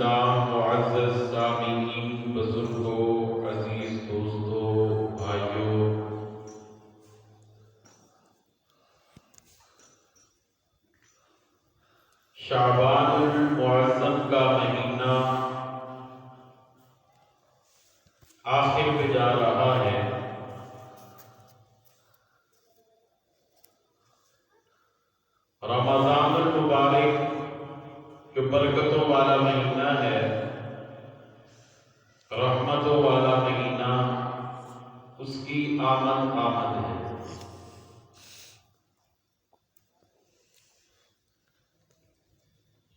السلام معزز سامعین، بزرگوں، عزیز دوستوں، بھائیوں، شعبان المعظم کا مہینہ آخر پہ جا رہا ہے۔ رمضان المبارک جو برکتوں والا مہینہ ہے، رحمتوں والا مہینہ، اس کی آمد ہے۔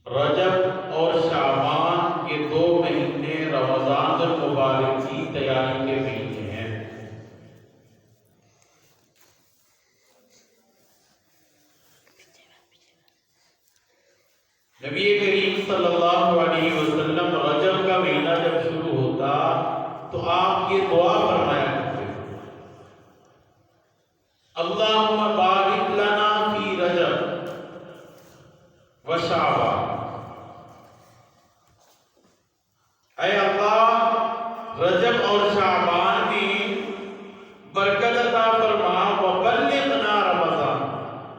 رجب اور شعبان کے 2 مہینے رمضان المبارک کی تیاری کے مہینے ہیں۔ نبی کریم صلی اللہ علیہ وسلم رجب کا مہینہ جب شروع ہوتا تو آپ یہ دعا فرمایا کرتے تھے، اللہم بارک لنا فی رجب و شعبان۔ اے اللہ، رجب اور شعبان میں برکت عطا فرما، وبلغنا رمضان،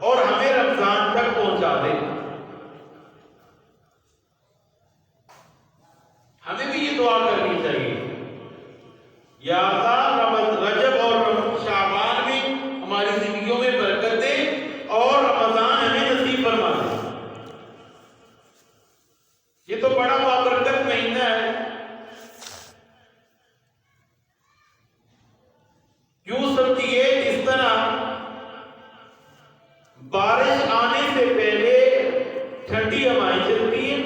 اور ہمیں رمضان تک پہنچا دے۔ ہمیں بھی یہ دعا کرنی چاہیے، یا اللہ رجب اور شعبان میں ہماری زندگیوں میں برکت دے اور رمضان ہمیں نصیب فرما دے۔ یہ تو بڑا بابرکت مہینہ ہے۔ یوں سمجھیے اس طرح بارش آنے سے پہلے ٹھنڈی ہوائیں چلتی ہیں،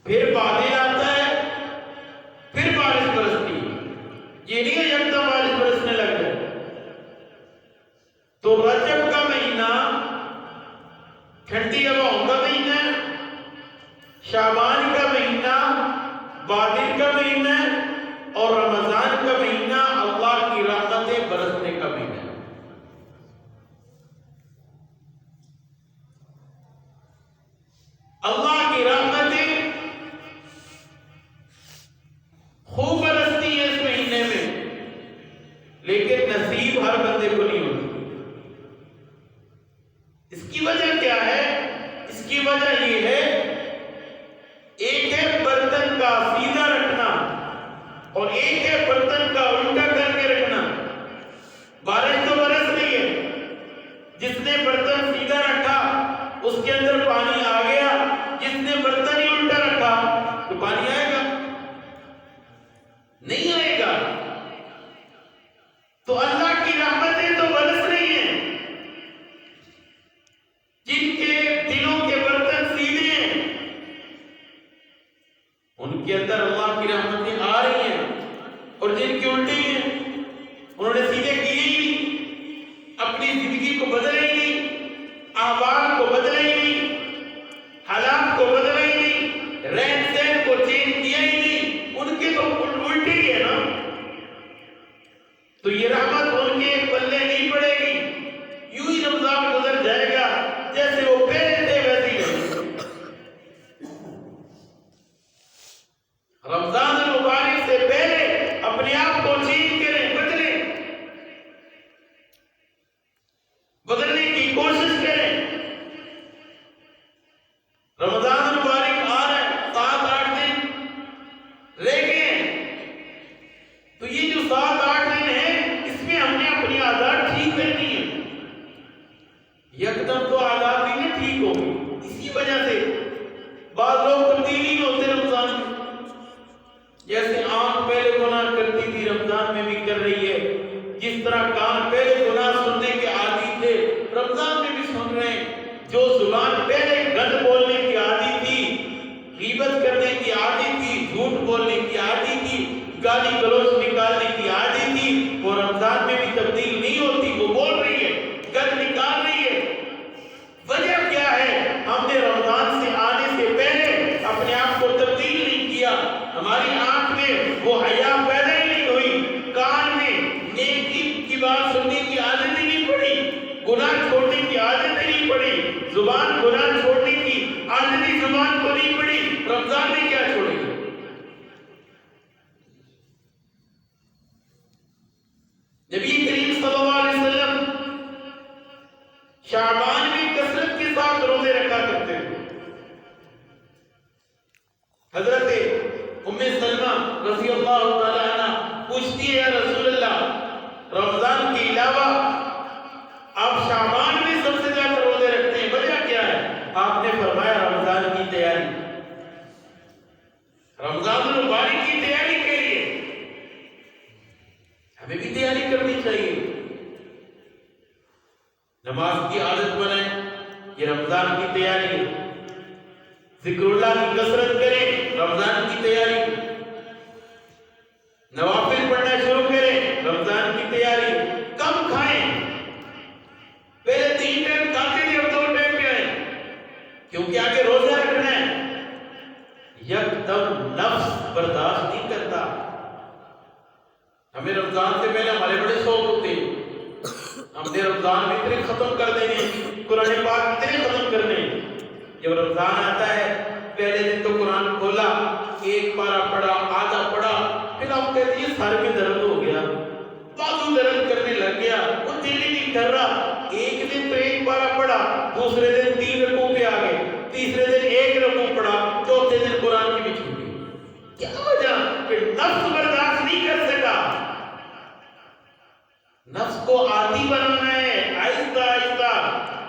پھر بادل آتا ہے، پھر بارش برستی ہے۔ یہ نہیں ہے یکدم بارش برسنے لگ جائے۔ تو رجب کا مہینہ ٹھنڈی ہواؤں کا مہینہ ہے، شعبان کا مہینہ بادل کا مہینہ ہے، اور رمضان کا مہینہ اللہ کی رحمتیں برسنے کا مہینہ ہے۔ اللہ کی رحمتیں خوب برستی ہے اس مہینے میں، لیکن نصیب ہر بندے کو نہیں ہوتی۔ اس کی وجہ کیا ہے؟ اس کی وجہ یہ ہے، ایک ہے برتن کا سیدھا رکھنا اور ایک ہے برتن کا الٹا کر کے رکھنا۔ بارش تو برس رہی ہے، جس نے برتن سیدھا رکھا اس کے اندر پانی آ گیا، جس نے برتن ہی الٹا رکھا تو پانی آئے گا؟ نہیں آئے گا۔ تو اللہ کی رحمتیں تو برس رہی ہیں، جن کے دلوں کے برتن سیدھے ہیں ان کے اندر اللہ کی رحمتیں آ رہی ہیں، اور جن کے الٹے ہیں انہوں نے سیدھے کیے ہی نہیں، اپنی زندگی کو بدلے ہی نہیں، احوال کو بدلے ہی نہیں، حالات کو بدلے ہی نہیں، رہن سہن کو چینج کیا ہی نہیں، ان کے تو الٹے ہی ہے نا۔ تو یہ رحمت ان کے پلے نہیں پڑے گی، یوں ہی رمضان گزر جائے گا، جیسے وہ پہلے تھے ویسے ہی رہے۔ رمضان المبارک سے پہلے اپنے آپ کو چینج کریں، بدلنے کی کوشش کریں۔ رمضان المبارک آ رہا ہے، 7-8 دن رہ گئے ہیں، تو یہ جو 7-8 دن ہیں اس میں ہم نے اپنی عادات ٹھیک کرنی ہے۔ یکدم تو عادات بھی نہیں ٹھیک ہوگی، اسی وجہ سے بعض لوگ تبدیلی نہیں ہوتے رمضان میں۔ جیسے آنکھ پہلے گناہ کرتی تھی رمضان میں بھی کر رہی ہے، جس طرح کان پہلے گناہ سننے کے عادی تھے رمضان میں بھی سن رہے ہیں، جو زبان پہلے گند بولنے کی عادی تھی، غیبت کرنے کی عادی تھی، جھوٹ بولنے کی عادی تھی، گالی گلوچ نکالنے کی عادی تھی، وہ رمضان میں بھی تبدیل نہیں ہوتی، وہ بول رہی ہے، گند نکال رہی ہے۔ وجہ کیا ہے؟ ہم نے رمضان سے آنے سے پہلے اپنے آپ کو تبدیل نہیں کیا، ہماری آنکھ میں وہ حیا پیدا ہی نہیں ہوئی، کان میں نیکی کی بات سننے کی عادت ہی نہیں پڑی، گناہ چھوڑنے کی عادت ہی نہیں پڑی، زبان گناہ چھوڑنے کی عادت ہی زبان اللہ تعالیٰ عنہ پوچھتی ہے یا رسول اللہ رمضان کے علاوہ آپ شعبان میں سب سے زیادہ روزے رکھتے ہیں، وجہ کیا ہے؟ آپ نے فرمایا رمضان کی تیاری، رمضان المبارک کی تیاری کے لیے ہمیں بھی تیاری کرنی چاہیے، نماز کی عادت بنائیں، یہ رمضان کی تیاری ہے، ذکر اللہ کی کثرت کریں، رمضان کی تیاری، نوافل پڑھنا شروع کریں، رمضان کی تیاری، کم کھائیں، پہلے 3 ٹائم کھاتے تھے اب 2 ٹائم پہ آئیں، کیونکہ آگے روزہ رکھنا ہے، یکدم نفس برداشت نہیں کرتا۔ ہمیں رمضان سے پہلے ہمارے بڑے شوق ہوتے ہیں، ہم نے رمضان میں اتنے ختم کر دینے، قرآن پاک اتنے ختم کرنے، جب رمضان آتا ہے پہلے دن تو قرآن کھولا، ایک پارہ پڑھا، آدھا پڑھا، پھر آپ کہتے ہیں سر میں درد ہو گیا، بازو درد کرنے لگ گیا، وہ دل ہی نہیں کر رہا، ایک دن تو ایک پارہ پڑھا، دوسرے دن 3 رکوع پہ آ گئے، تیسرے دن 1 رکوع پڑھا، چوتھے دن قرآن کی بھی چھوٹ گئی۔ کیا وجہ؟ کہ نفس برداشت نہیں کر سکا۔ نفس کو عادی بنانا ہے، آہستہ آہستہ،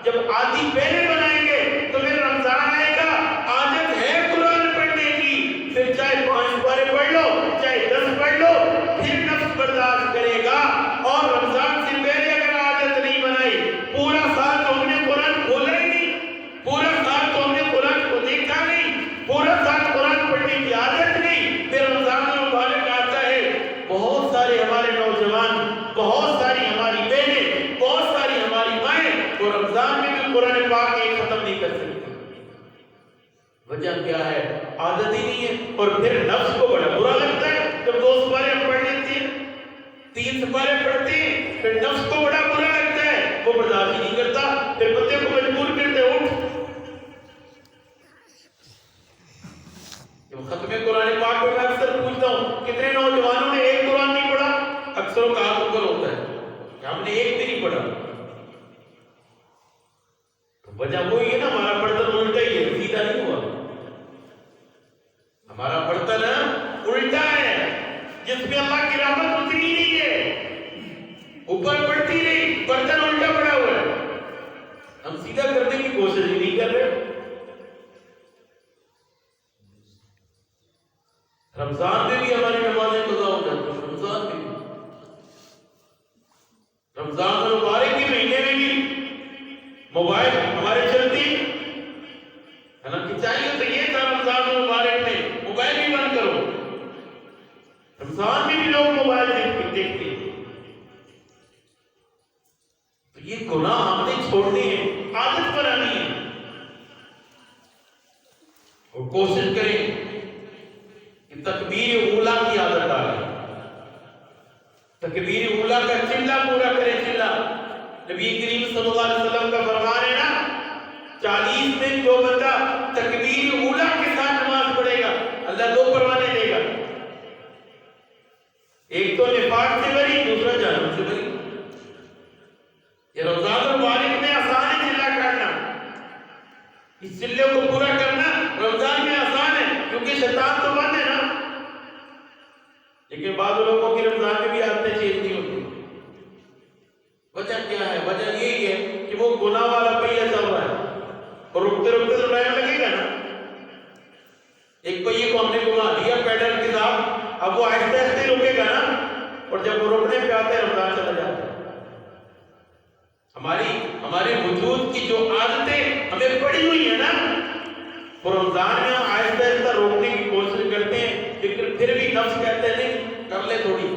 جب عادی پہلے بنائیں گے تو پھر رمضان آئے گا، عادت ہے قرآن پڑھنے کی، پھر چاہے 5 پارے پڑھ لو، چاہے 10 پڑھ لو، پھر نفس برداشت کرے گا۔ اور رمضان سے پہلے اگر عادت نہیں بنائی، پورا سال تو ہم نے قرآن کھولا ہی نہیں، پورا سال تو ہم نے قرآن کو دیکھا نہیں، پورا سال قرآن پڑھنے کی عادت نہیں، پھر رمضان المبارک آتا ہے، بہت سارے ہمارے نوجوان، بہت ساری ہماری بہنیں، بہت ساری ہماری مائیں وہ رمضان میں بھی قرآن پاک ایک ختم نہیں کر سکتی۔ وجہ کیا ہے؟ عادت ہی نہیں ہے، اور پھر نفس کو بڑا برا لگتا ہے جب 2 سپارے پڑھ لیتے ہیں، 3 سپارے پڑھتے ہیں، پھر نفس کو بڑا برا لگتا ہے، وہ برداشت نہیں کرتا، پھر بندے کو مجبور کرتے اٹھ۔ ختم قرآن پاک کو میں اکثر پوچھتا ہوں کتنے نوجوانوں نے ایک قرآن نہیں پڑھا؟ اکثروں کا ہاتھ اوپر ہوتا ہے کہ ہم نے ایک بھی نہیں پڑھا۔ تو وجہ وہی ہے نا، ہمارا برتن الٹا ہی ہے، سیدھا نہیں ہوا، ہمارا برتن الٹا ہے، جس میں اللہ کی رحمت اتری نہیں ہے، اوپر بڑھتی نہیں، برتن الٹا پڑا ہوا ہے، ہم سیدھا کرنے کی کوشش ہی نہیں کر رہے۔ رمضان میں بھی ہماری نمازیں قضا ہو جاتی ہیں، رمضان میں بھی، رمضان المبارک کے مہینے میں بھی موبائل ہمارے چلتے ہیں، حالانکہ چاہیے تو یہ تھا رمضان المبارک میں موبائل بھی بند کرو، رمضان میں بھی لوگ موبائل دیکھتے ہیں۔ تو یہ گناہ ہم نے چھوڑنے ہیں، عادت بنانی ہے، اور کوشش کریں تکبیر اولا کی عادت ڈالیں، تکبیر اولا کا چلہ پورا کریں، چلہ نبی کریم صلی اللہ علیہ وسلم کا فرمان ہے نا، 40 دن جو بندہ تکبیر اولا کے ساتھ نماز پڑھے گا اللہ 2 پروانے دے گا، ایک تو نفاق سے بری، دوسرا جہنم سے بری۔ یہ رمضان المبارک میں آسان ہے چلہ کرنا، اس چلے کو پورا کرنا رمضان میں آسان ہے، کیونکہ شیطان تو بند ہے نا، لیکن بعض لوگوں کی رمضان میں بھی عادتیں چینج نہیں ہوتی۔ وجہ کیا ہے؟ وجہ یہی ہے کہ وہ گناہ والا پہیہ چل رہا ہے، اور رکتے رکتے تو ٹائم لگے گا نا، ایک پہیے کو ہم نے گھما دیا پیڈل کے ساتھ، اب وہ آہستہ آہستہ رکے گا نا، اور جب وہ رکنے پہ آتے ہیں رمضان چلا جاتا ہے۔ ہمارے وجود کی جو عادتیں ہمیں پڑی ہوئی ہیں نا، وہ رمضان میں ہم آہستہ آہستہ روکنے کی کوشش کرتے ہیں، لیکن پھر بھی نفس کہتے ہیں نہیں کر لے تھوڑی،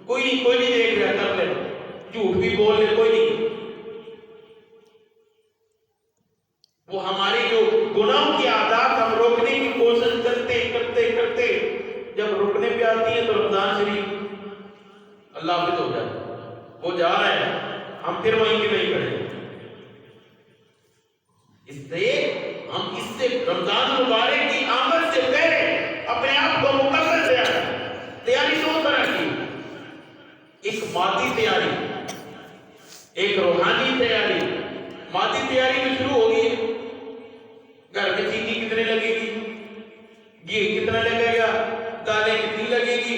کوئی نہیں دیکھ رہا، کر لے، جھوٹ بھی بول لے، کوئی نہیں۔ وہ ہماری جو گناہوں کی عادات ہم روکنے کی کوشش کرتے کرتے جب رکنے پہ آتی ہے تو رمضان شریف اللہ حافظ ہو جاتا ہے، وہ جا رہا ہے، ہم پھر وہیں کے نہیں کھڑے۔ اس لیے ہم اس سے رمضان مبارک کی آمد سے پہلے اپنے آپ کو مکمل تیاری 2 طرح کی، ایک مادی تیاری، ایک روحانی تیاری۔ مادی تیاری بھی شروع ہوگی، گھر میں چینی کتنے لگے گی، گھی کتنا لگے گا، دالیں کتنی لگے گی،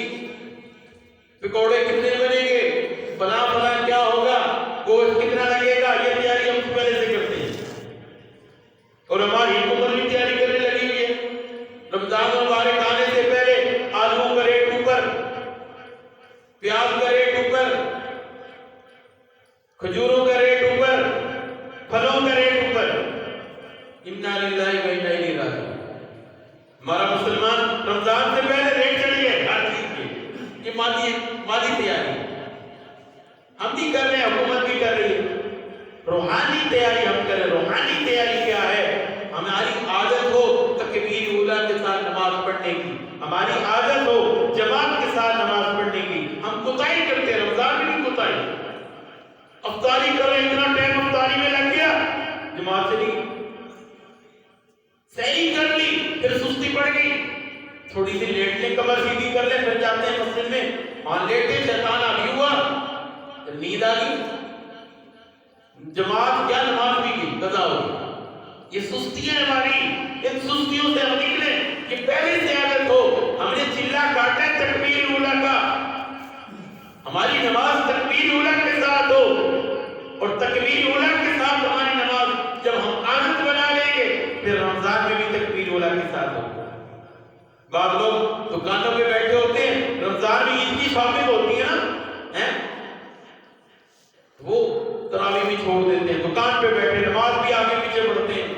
سحری کر لی پھر سستی پڑ گئی، تھوڑی سی لیٹ لیں، کمر سیدھی کر لیں، پھر جاتے ہیں مسجد میں، وہاں لیٹے، شیطان آ گئی ہوا، نیند آ گئی، جماعت کیا نماز بھی کی، قضا ہو گئی۔ یہ سستیاں ہماری، ان سستیوں سے ہم نکلیں کہ پہلے سے عادت ہو، ہم نے چلا کاٹا ہے تکبیر اولا کا، ہماری نماز تکبیر اولا کے ساتھ ہو، اور تکبیر اولا کے ساتھ ہماری نماز جب ہم عادت بنا لیں گے پھر رمضان میں بھی تکبیر اولا کے ساتھ ہو۔ بعض لوگ دکانوں پہ بیٹھے ہوتے ہیں، رمضان میں عید کی شاپنگ ہوتی ہے نا، وہ تراویح بھی چھوڑ دیتے ہیں، دکان پہ بیٹھے نماز بھی آگے پیچھے پڑھتے ہیں۔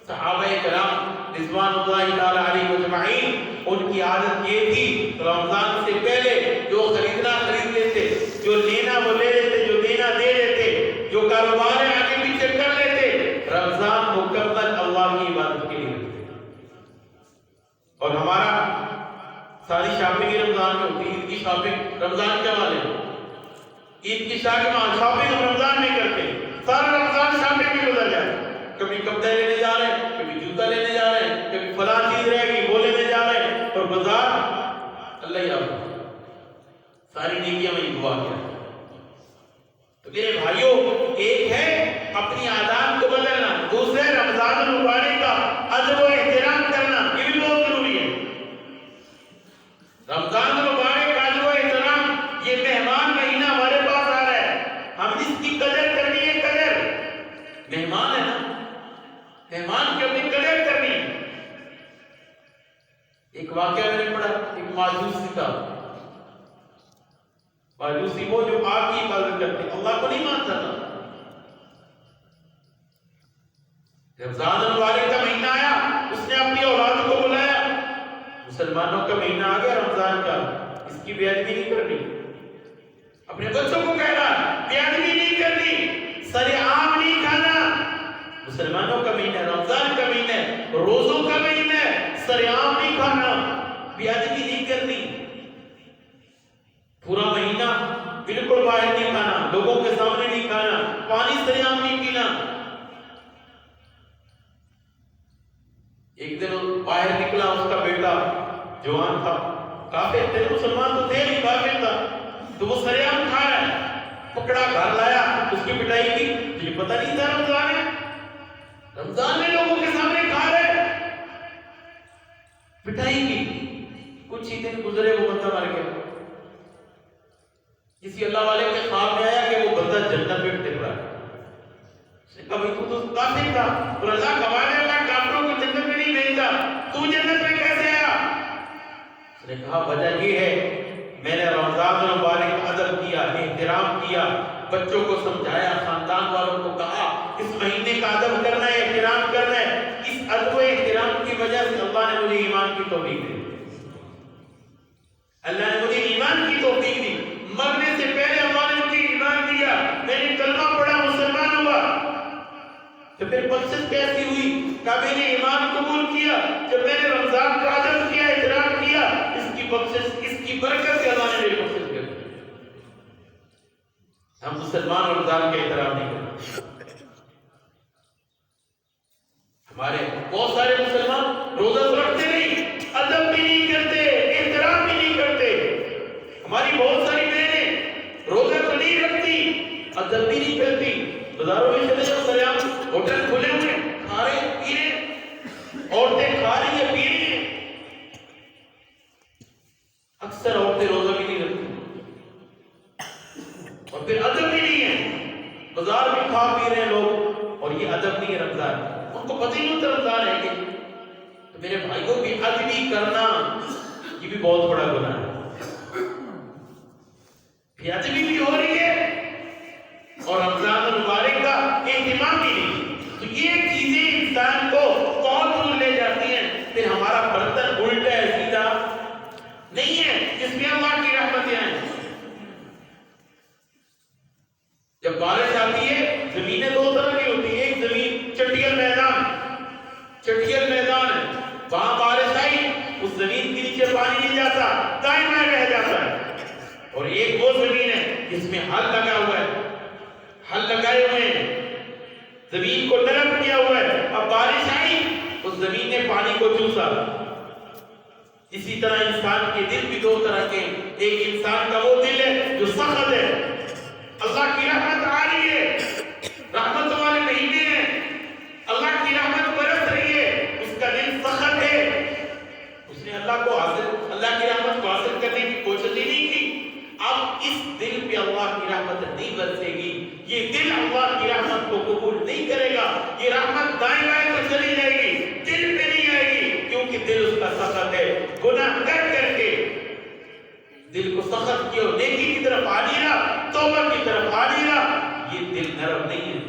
صحابہ کرام رضوان اللہ تعالی علیہ اجمعین، ان کی عادت یہ تھی رمضان سے پہلے جو خریدنا خرید لیتے، جو لینا وہ لے لیتے، جو دینا دے لیتے، جو کاروبار آگے پیچھے کر لیتے، رمضان مکمل اللہ کی عبادت کے لیے رکھتے۔ اور ہمارا ساری شاپنگ رمضان میں ہوتی ہے، عید کی شاپنگ رمضان کے والے، عید کی شاپنگ ہم رمضان میں کرتے ہیں، سارا رمضان شاپنگ میں گزر جائے، کبھی کپڑے لینے جا رہے ہیں، کبھی جوتا لینے جا رہے ہیں، کبھی فلاں چیز رہے گی وہ لینے جا رہے ہیں، اور بازار اللہ یاد ساری نیکیاں میں دعا کیا۔ تو میرے بھائیوں، ایک ہے اپنی عادات کو بدلنا، دوسرے رمضان المبارک کا ادب و احترام کرنا، یہ بھی بہت ضروری ہے۔ رمضان المبارک کا ادب و احترام، یہ مہمان مہینہ ہمارے پاس آ رہا ہے، ہم اس کی قدر کرنی ہے، قدر مہمان ہے نا، مہمان کی اپنی قدر کرنی ہے۔ ایک واقعہ میں نے پڑھا، ایک ماجوسی تھا، ماجوسی وہ جو آگ کی عبادت کرتے اللہ کو نہیں مانتا تھا۔ رمضان المبارک کا مہینہ آیا، اس نے اپنی اولاد کو بلایا، مسلمانوں کا مہینہ آ گیا رمضان کا، اس کی بے ادبی نہیں کرنی، اپنے بچوں کو کہہ رہا بے ادبی نہیں کرنی، سر عام نہیں کھانا، مسلمانوں کا مہینہ رمضان کا مہینہ، روزوں کا مہینہ، سر عام نہیں کھانا، بے ادبی نہیں کرنی، پورا مہینہ بالکل باہر نہیں کھانا، لوگوں کے سامنے نہیں کھانا، پانی سر عام نہیں پینا۔ ایک دن باہر نکلا، اس کا بیٹا جوان تھا، کافر تھے، مسلمان تو تھے نہیں، کافر تھا، تو وہ سر عام کھا رہا ہے، پکڑا گھر لایا، اس کی پٹائی کی، تجھے پتہ نہیں تھا رمضان ہے، رمضان میں لوگوں کے سامنے کھا رہے، پٹائی کی۔ کچھ ہی دن گزرے، وہ بندہ مر گیا۔ کسی اللہ والے کے خواب میں آیا کہ وہ بندہ جنت میں ٹک رہا ہے، اس نے کہا بھائی تو کافر تھا، اور اللہ کمانے اللہ کافروں کو جنت میں نہیں بھیجتا، تو جنت میں کیسے آیا؟ اس نے کہا وجہ یہ ہے میں نے رمضان المبارک کا ادب کیا، احترام کیا، بچوں کو سمجھایا، خاندان والوں کو کہا اس مہینے کا ادب کرنا ہے، احترام کرنا ہے۔ اس ادب و احترام کی وجہ سے اللہ نے مجھے ایمان کی توفیق دی، اللہ نے مجھے ایمان کی توفیق دی، مرنے سے پہلے اللہ نے مجھے ایمان دیا، میں نے کلمہ پڑھا، مسلمان ہوا۔ تو پھر بخشش کیسی ہوئی؟ کہ میں نے ایمان قبول کیا، جب میں نے رمضان کا ادب کیا، احترام کیا، اس کی بخشش، اس کی برکت سے اللہ نے میری بخشش کر دی۔ ہم مسلمان رمضان کا احترام نہیں کرتے، ہمارے بہت سارے مسلمان روزہ تو رکھتے نہیں، ادب بھی نہیں کرتے، احترام بھی نہیں کرتے۔ ہماری بہت ساری بہنیں روزہ تو نہیں رکھتی، ادب بھی نہیں کرتی، بازاروں میں چلے جاؤ، سریام ہوٹل کھلے ہوئے، کھا رہے پی رہے، عورتیں کھا رہی ہیں پی رہی ہیں، اکثر عورتیں روزہ بھی نہیں رکھتی، اور پھر ادب بھی نہیں ہے، بازار میں کھا پی رہے ہیں لوگ، اور یہ ادب نہیں ہے رمضان، ان کو پتہ ہی نہیں ہوتا رمضان ہے کہ۔ تو میرے بھائیوں بھی ادبی کرنا یہ بھی بہت بڑا گناہ ہے، بے ادبی بھی ہو رہی ہے اور رمضان المبارک کا اہتمام بھی نہیں، تو یہ چیزیں انسان کو بہت دور لے جاتی ہیں۔ پھر ہمارا برتن الٹا ہے، سیدھا نہیں ہے، جس میں اللہ کی رحمتیں ہیں۔ جب بارش آتی ہے، زمینیں دو طرح کی ہوتی ہیں، ایک زمین چٹیل میدان، چٹیل میدان ہے، وہاں بارش آئی، اس زمین کے نیچے پانی نہیں جاتا، دائیں بائیں رہ جاتا ہے، اور ایک وہ زمین ہے جس میں ہل لگا ہوا ہے، ہل لگائے ہوئے ہیں، زمین کو نرم کیا ہوا ہے، اب بارش آئی، اس زمین کو چوسا. اسی طرح انسان کے دل بھی دو طرح کے. ایک انسان کا وہ دل ہے جو سخت ہے, اللہ کی رحمت آ رہی ہے, رحمت والے مہینے ہیں, اللہ کی رحمت برس رہی ہے, اس کا دل سخت ہے, اس نے اللہ کی رحمت کو حاصل کرنے کی کوشش ہی نہیں کی. اب اس دل پہ اللہ کی رحمت نہیں برسے گی, یہ دل اللہ کی رحمت کو قبول نہیں کرے گا, یہ رحمت دائیں بائیں تو چلی جائے گی, دل پہ نہیں آئے گی, کیونکہ دل اس کا سخت ہے. گناہ کر کر کے دل کو سخت کیا, نیکی کی طرف آ نہیں رہا, توبہ کی طرف آ نہیں رہا, یہ دل نرم نہیں ہے.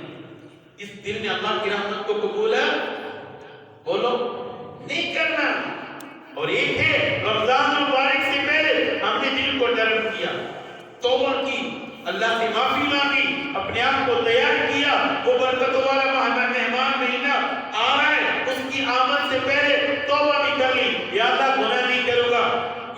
اس دل نے اللہ کی رحمت کو قبول ہے بولو نہیں کرنا. اور ایک ہے رمضان المبارک سے پہلے ہم نے دل کو نرم کیا, توبہ کی, اللہ سے معافی مانگی, اپنے آپ کو تیار کیا. وہ برکتوں والا مہمان مہینہ آ رہا ہے, اس کی آمد سے پہلے توبہ بھی کر لی. یا اللہ گناہ نہیں کروں گا,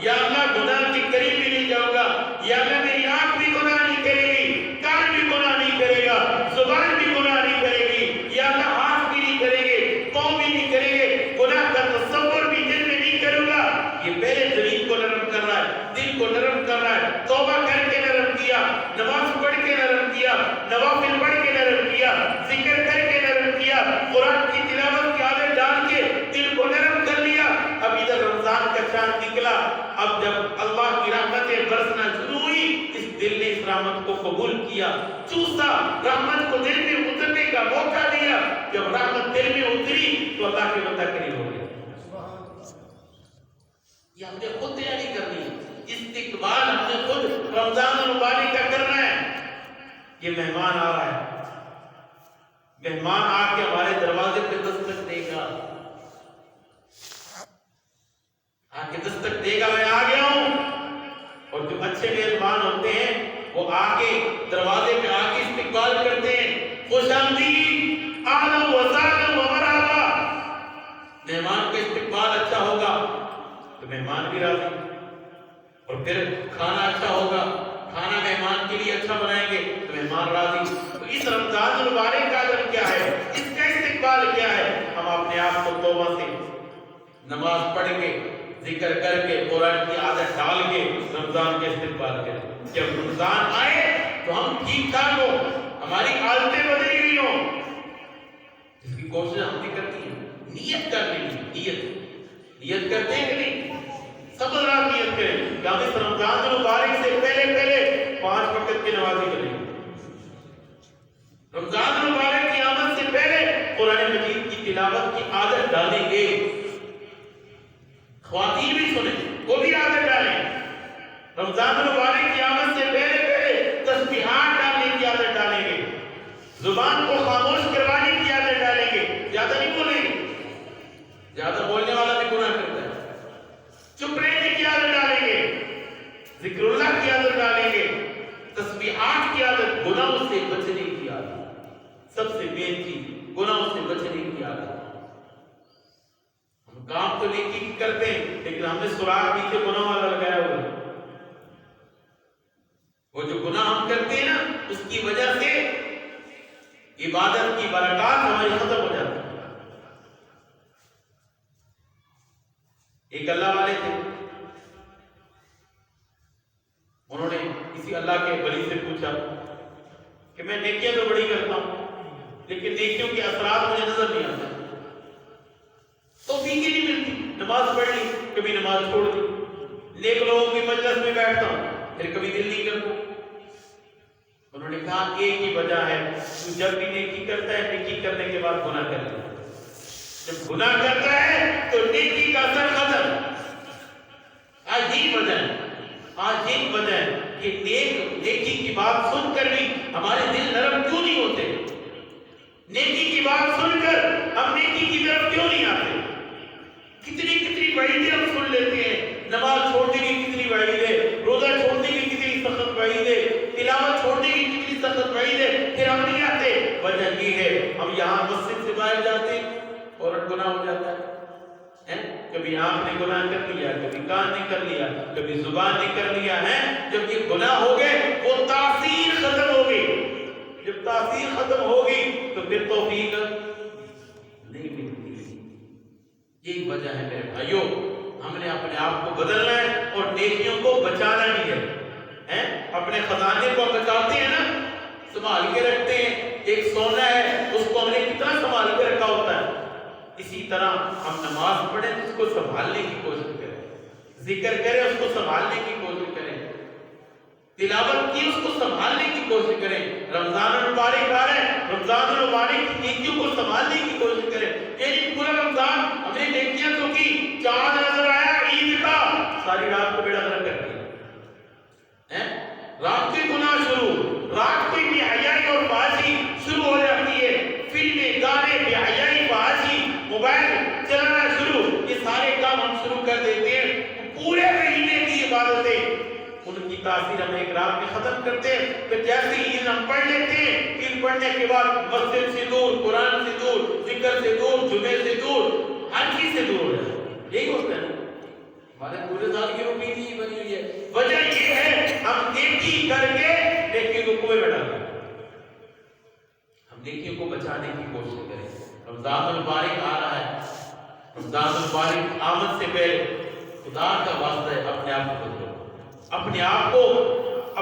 یا اللہ گناہ کے قریب بھی نہیں جاؤں گا, یا اللہ میری آنکھ بھی گناہ نہیں کرے گی, کان بھی گناہ نہیں کرے گا, زبان بھی گناہ نہیں کرے گی, یا اللہ ہاتھ بھی نہیں کریں گے, پاؤں بھی نہیں کریں گے, گناہ کا تصور بھی دل میں نہیں کروں گا. یہ پہلے دل کو نرم کر رہا ہے, دل کو نرم کر رہا ہے. توبہ کر کے نرم کیا, نماز پڑھ کے نرم کیا, نوافل پڑھ کے نرم کیا, ذکر کر کے نرم کیا, قرآن کی تلاوت کی عادت ڈال کے دل کو نرم کر لیا. اب ادھر رمضان کا چاند نکلا, اب جب اللہ کی رحمتیں برسنا شروع ہوئی, اس دل نے اس رحمت کو قبول کیا, چوسا, رحمت کو دل میں اترنے کا موقع دیا. جب رحمت دل میں اتری تو اللہ کے بندہ قریب ہو گیا. یہ ہم نے خود تیاری کرنی ہے, استقبال ہم نے خود رمضان المبارک کا کرنا ہے. یہ مہمان آ رہا ہے, مہمان آ کے ہمارے دروازے پہ دستک دے گا, آ کے دستک دے گا, میں آ گیا ہوں. اور جو اچھے میزبان ہوتے ہیں وہ آ کے دروازے پہ آ کے استقبال کرتے ہیں, خوش آمدید, اہلا و سہلا و مرحبا. مہمان کا استقبال اچھا ہوگا تو مہمان بھی راضی, اور پھر کھانا اچھا ہوگا, کھانا مہمان کے لیے اچھا بنائیں گے تو مہمان راضی. تو اس رمضان المبارک کا ادب کیا ہے, اس کا استقبال کیا ہے؟ ہم اپنے آپ کو توبہ سے, نماز پڑھ کے, ذکر کر کے, قرآن کی عادت ڈال کے رمضان کا استقبال کریں. جب رمضان آئے تو ہم ٹھیک ٹھاک ہو, ہماری عادتیں بدلی ہوئی ہوں, اس کی کوشش ہم بھی کرتی ہیں. نیت کر لیں, نیت کرتے ہیں کہ نہیں, صبر رات نیت کریں کہ ہم اس رمضان المبارک سے پہلے 5 وقت کی نمازی کریں. رمضان المبارک کی آمد سے پہلے قرآن مجید کی تلاوت کی عادت ڈالیں گے. خواتین بھی سنیں, وہ بھی عادت ڈالیں. رمضان المبارک کی آمد سے پہلے تسبیحات ڈالنے کی عادت ڈالیں گے, زبان کو خاموش کروانے کی عادت ڈالیں گے. زیادہ نہیں بولیں گے, زیادہ بولنے والا بھی گناہ کرتا ہے. چپ رہنے کی عادت ڈالیں گے, ذکر اللہ کی عادت ڈالیں گے, تسبیحات کی عادت, گناہوں سے بچنے کی عادت, سب سے مین چیز گناہوں سے بچنے کی عادت. ہم کام تو نیکی کی کرتے ہیں لیکن ہم نے سراغ نیچے گناہ والا لگایا ہوا ہے. وہ جو گناہ ہم کرتے ہیں نا, اس کی وجہ سے عبادت کی برکات ہماری ختم ہو جاتی ہے. ایک اللہ والے تھے, انہوں نے کسی اللہ کے ولی سے پوچھا کہ میں نیکیاں تو بڑی کرتا ہوں لیکن نیکیوں کے اثرات مجھے نظر نہیں آتے, توفیق ہی نہیں ملتی. نماز پڑھ لی, کبھی نماز چھوڑ دی, نیک لوگوں کی مجلس میں بیٹھتا ہوں, پھر کبھی دل نہیں کرتا. انہوں نے کہا ایک ہی وجہ ہے, تو جب بھی نیکی کرتا ہے نیکی کرنے کے بعد گناہ کر لیتا ہے. جب گناہ کرتا ہے تو نیکی کا اثر ختم. آج یہی وجہ ہے کہ نیکی کی بات سن کر بھی ہمارے دل نرم کیوں نہیں ہوتے. نیکی کی بات سن کر ہم نیکی کی طرف کیوں نہیں آتے. کتنی وعیدیں ہم سن لیتے ہیں, نماز چھوڑنے کی کتنی وعید ہے, روزہ چھوڑنے کی کتنی سخت وعید ہے, تلاوت چھوڑنے کی کتنی سخت وعید ہے, پھر ہم نہیں آتے. وجہ یہ ہے ہم یہاں مسجد سے باہر جاتے اور گناہ ہو جاتا ہے. کبھی آنکھ نے گناہ کر لیا, کبھی کان نے کر لیا, کبھی زبان نے کر لیا ہے. جب یہ گناہ ہو گئے وہ تاثیر ختم ہو گئی. جب تاثیر ختم ہوگی تو پھر توفیق نہیں ملتی. ایک وجہ ہے میرے بھائیوں، ہم نے اپنے آپ کو بدلنا ہے اور نیکیوں کو بچانا بھی ہے۔ اپنے خزانے کو بچاتے ہیں نا، سنبھال کے رکھتے ہیں۔ ایک سونا ہے، اس کو ہم نے کتنا سنبھال کے رکھا ہوتا ہے۔ اسی طرح ہم نماز پڑھیں تو اس کو سنبھالنے کی کوشش کریں، ذکر کریں اس کو سنبھالنے کی کوشش کریں، تلاوت کی اس کو سنبھالنے کی کوشش کریں۔ رمضان المبارک آ رہا ہے، رمضان المبارک کی نیکیوں کو سنبھالنے کی کوشش کریں۔ یعنی پورا رمضان ہم نے نیکیاں تو کی، چاند نظر آیا عید کا، ساری رات کو بیڑا غرق کر دیا، رات کے گناہ شروع، رات کی بے حیائی اور بازی شروع ہو جاتی ہے، فلمیں، گانے، بے حیائی، بازی، موبائل چلانا شروع، یہ سارے کام ہم شروع کر دیتے ہیں۔ پورے مہینے کی عبادتیں ان کی تاثیر ہم ایک رات میں ختم کرتے ہیں۔ پھر جیسے عید ہم پڑھ لیتے ہیں، عید پڑھنے کے بعد مسجد سے دور، قرآن سے دور، ذکر سے دور، جمعے سے دور، ہر چیز سے دور ہو جاتے ہیں۔ یہی ہوتا ہے نا، ہمارے پورے سال کی روٹین ہی بنی ہوئی ہے۔ وجہ یہ ہے ہم نیکی کر کے نیکی کو کوئی بیٹھا دیں، ہم نیکی کو بچانے کی کوشش کریں۔ رمضان المبارک آ رہا ہے، رمضان المبارک آمد سے پہلے خدا کا واسطہ ہے اپنے آپ کو بدلو، اپنے آپ کو،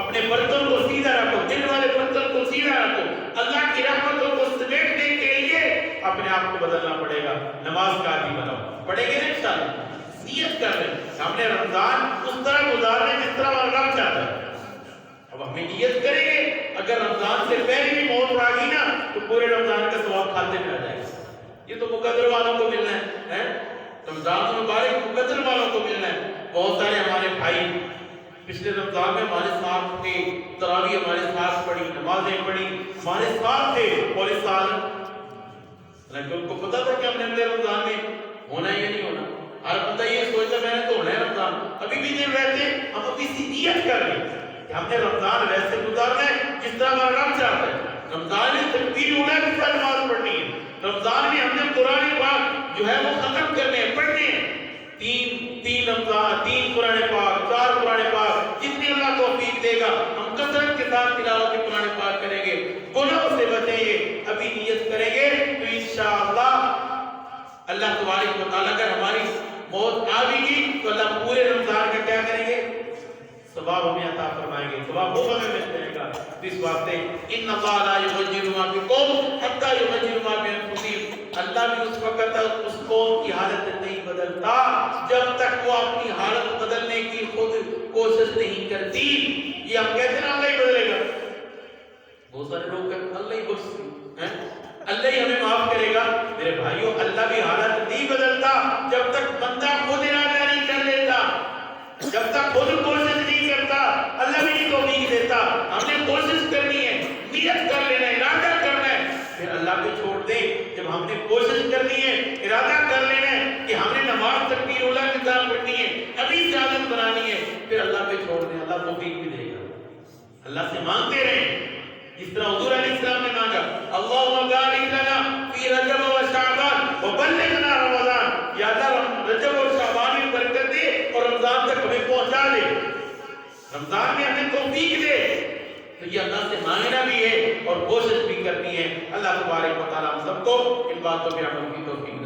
اپنے برتن کو سیدھا رکھو، دل والے برتن کو سیدھا رکھو۔ اللہ کی رحمتوں کو سمیٹنے کے لیے اپنے آپ کو بدلنا پڑے گا۔ نماز کا عادی بناؤ، پڑھیں گے نا انشاءاللہ، نیت کر رہے ہیں ہم نے رمضان اس طرح گزارنا ہے جس طرح ہمارا رب چاہتا ہے۔ اب ہم نیت کریں گے، اگر رمضان سے پہلے بھی موت آ گئی نا تو پورے رمضان کا ثواب کھاتے میں آ جائے گا۔ یہ تو مقدر والوں کو ملنا ہے، رمضان المبارک مقدر والوں کو ملنا ہے۔ بہت سارے ہمارے بھائی پچھلے رمضان میں ہمارے ساتھ تھے، تراویح ہمارے ساتھ پڑھی، نمازیں پڑھی، ہمارے ساتھ تھے اور اس سال لیکن ان کو پتا تھا کہ ہم نے اگلے رمضان میں ہونا ہے یا نہیں ہونا۔ ہر بندہ یہ سوچتا میں نے تو ہونا ہے رمضان، ابھی بھی دن رہتے ہم ابھی سی نیت کر لیں کہ ہم نے رمضان ویسے گزارنا ہے جس طرح ہمارا رب چاہتا ہے۔ رمضان میں تکبیر ہونا ہے، کس طرح نماز پڑھنی ہے، رمضان میں ہم نے قرآن پاک جو ہے وہ ختم کرنے ہیں، پڑھنے ہیں، تین رمضان، 3 قرآن پاک، 4 قرآن پاک، جتنی اللہ توفیق دے گا ہم کثرت کے ساتھ تلاوت قرآن پاک کریں گے، گناہوں سے بچیں گے۔ ابھی نیت کریں گے تو انشاءاللہ اللہ تبارک و تعالیٰ اگر ہماری موت آ بھی گئی تو اللہ پورے رمضان کا کیا کریں گے، ثواب ہمیں عطا فرمائیں گے، ثواب وہ ہمیں مل جائے گا۔ اس واسطے ان اللہ لا یغیر ما بقوم حتی یغیر ما بانفسہم، اللہ بھی اس وقت اس قوم کی حالت نہیں بدلتا جب تک وہ اپنی حالت بدلنے کی خود کوشش نہیں کرتی۔ یہ ہم کہتے ہیں اللہ ہی بدلے گا، بہت سارے لوگ کہتے ہیں اللہ ہی بخشے، اللہ ہی ہمیں معاف کرے گا۔ میرے بھائیوں اللہ بھی حالت نہیں بدلتا جب تک بندہ خود ارادہ نہیں کر لیتا، جب تک خود کوشش نہیں کرتا اللہ بھی نہیں توفیق دیتا۔ ہم نے کوشش کرنی ہے، نیت کر لینا ہے، ارادہ کرنا ہے، پھر اللہ پہ چھوڑ دیں۔ جب ہم نے کوشش کرنی ہے، ارادہ کر لینا ہے کہ ہم نے نماز تکبیر اولیٰ کی طرح پڑھنی ہے، ابھی سے عادت بنانی ہے، پھر اللہ پہ چھوڑ دیں، اللہ توفیق بھی دے گا۔ اللہ سے مانگتے رہیں جس طرح حضور علیہ السلام نے مانگا، اللہم بارک لنا فی رجب و شعبان وبلغنا رمضان، یا اللہ رجب اور شعبان میں برکت دے اور رمضان تک ہمیں پہنچا دے، رمضان میں ہمیں توفیق دے۔ تو یہ اللہ سے مانگنا بھی ہے اور کوشش بھی کرنی ہے۔ اللہ تبارک و تعالیٰ ہم سب کو ان باتوں پہ عمل کی توفیق